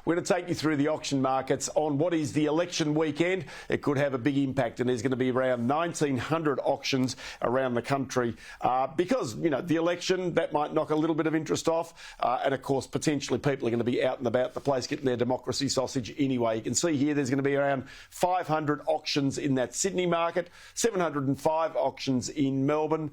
We're going to take you through the auction markets on what is the election weekend. It could have a big impact, and there's going to be around 1,900 auctions around the country because, the election, that might knock a little bit of interest off. And, of course, potentially people are going to be out and about the place getting their democracy sausage anyway. You can see here there's going to be around 500 auctions in that Sydney market, 705 auctions in Melbourne.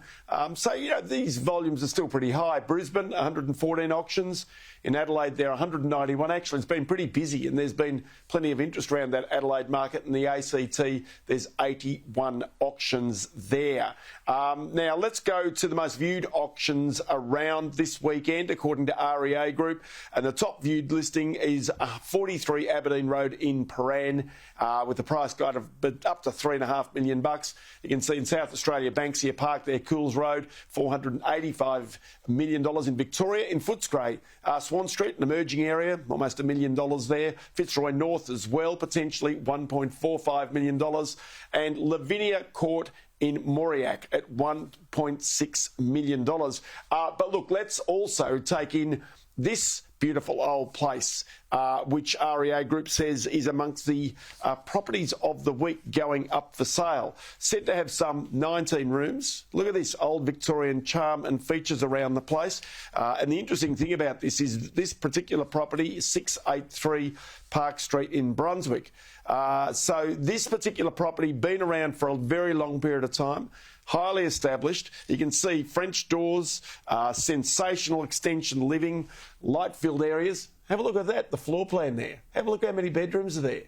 These volumes are still pretty high. Brisbane, 114 auctions. In Adelaide, there are 191. Actually, it's been pretty busy, and there's been plenty of interest around that Adelaide market. In the ACT, there's 81 auctions there. Now, let's go to the most viewed auctions around this weekend, according to REA Group. And the top viewed listing is 43 Aberdeen Road in Paran, with the price guide of up to $3.5 million. You can see in South Australia, Banksia Park there, Cools Road, $485 million in Victoria. In Footscray, Swan Street, an emerging area, almost $1 million there. Fitzroy North as well, potentially $1.45 million. And Lavinia Court in Mauriac at $1.6 million. But look, let's also take in this beautiful old place, which REA Group says is amongst the properties of the week going up for sale. Said to have some 19 rooms. Look at this old Victorian charm and features around the place. And the interesting thing about this is this particular property is 683 Park Street in Brunswick. So this particular property been around for a very long period of time. Highly established. You can see French doors, sensational extension living, light-filled areas. Have a look at that, the floor plan there. Have a look how many bedrooms are there.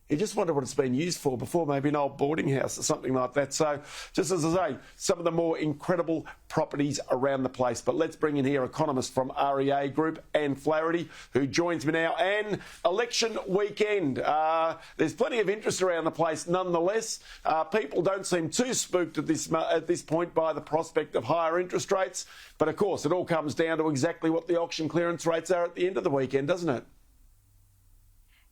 You just wonder what it's been used for before, maybe an old boarding house or something like that. So, just as I say, some of the more incredible properties around the place. But let's bring in here economist from REA Group, Anne Flaherty, who joins me now. Anne, election weekend. There's plenty of interest around the place nonetheless. People don't seem too spooked at this point by the prospect of higher interest rates. But, of course, it all comes down to exactly what the auction clearance rates are at the end of the weekend, doesn't it?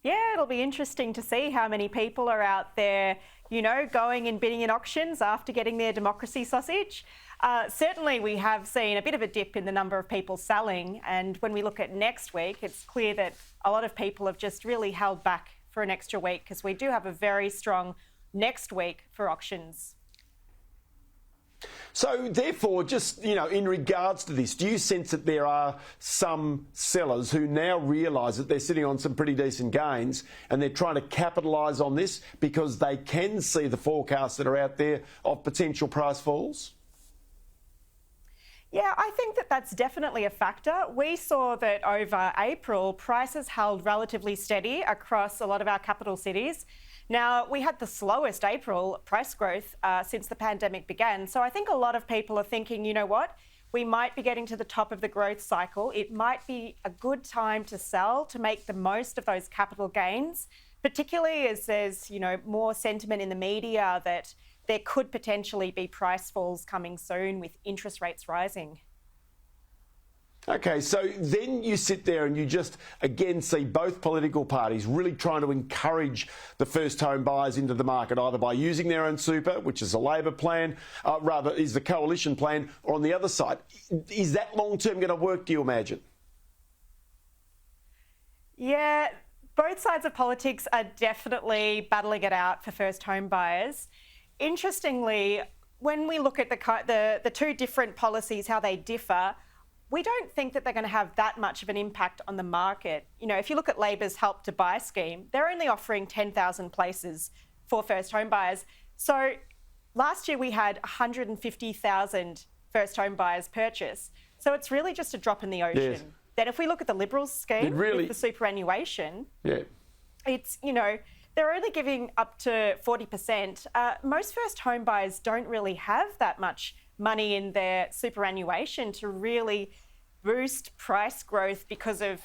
Yeah, it'll be interesting to see how many people are out there, going and bidding in auctions after getting their democracy sausage. Certainly, we have seen a bit of a dip in the number of people selling. And when we look at next week, it's clear that a lot of people have just really held back for an extra week because we do have a very strong next week for auctions. So, therefore, just, in regards to this, do you sense that there are some sellers who now realise that they're sitting on some pretty decent gains and they're trying to capitalise on this because they can see the forecasts that are out there of potential price falls? Yeah, I think that that's definitely a factor. We saw that over April, prices held relatively steady across a lot of our capital cities. Now, we had the slowest April price growth since the pandemic began. So I think a lot of people are thinking, you know what, we might be getting to the top of the growth cycle. It might be a good time to sell to make the most of those capital gains, particularly as there's, more sentiment in the media that there could potentially be price falls coming soon with interest rates rising. OK, so then you sit there and you just, again, see both political parties really trying to encourage the first home buyers into the market, either by using their own super, which is a Labor plan, rather is the coalition plan, or on the other side. Is that long-term going to work, do you imagine? Yeah, both sides of politics are definitely battling it out for first home buyers. Interestingly, when we look at the two different policies, how they differ, we don't think that they're going to have that much of an impact on the market. If you look at Labor's Help to Buy scheme, they're only offering 10,000 places for first home buyers. So last year we had 150,000 first home buyers purchase. So it's really just a drop in the ocean. Yes. Then if we look at the Liberals scheme with the superannuation, it's, they're only giving up to 40%. Most first home buyers don't really have that much money in their superannuation to really boost price growth because of,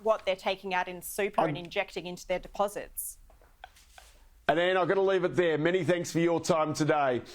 what they're taking out in super and injecting into their deposits. And Anne, I've got to leave it there. Many thanks for your time today.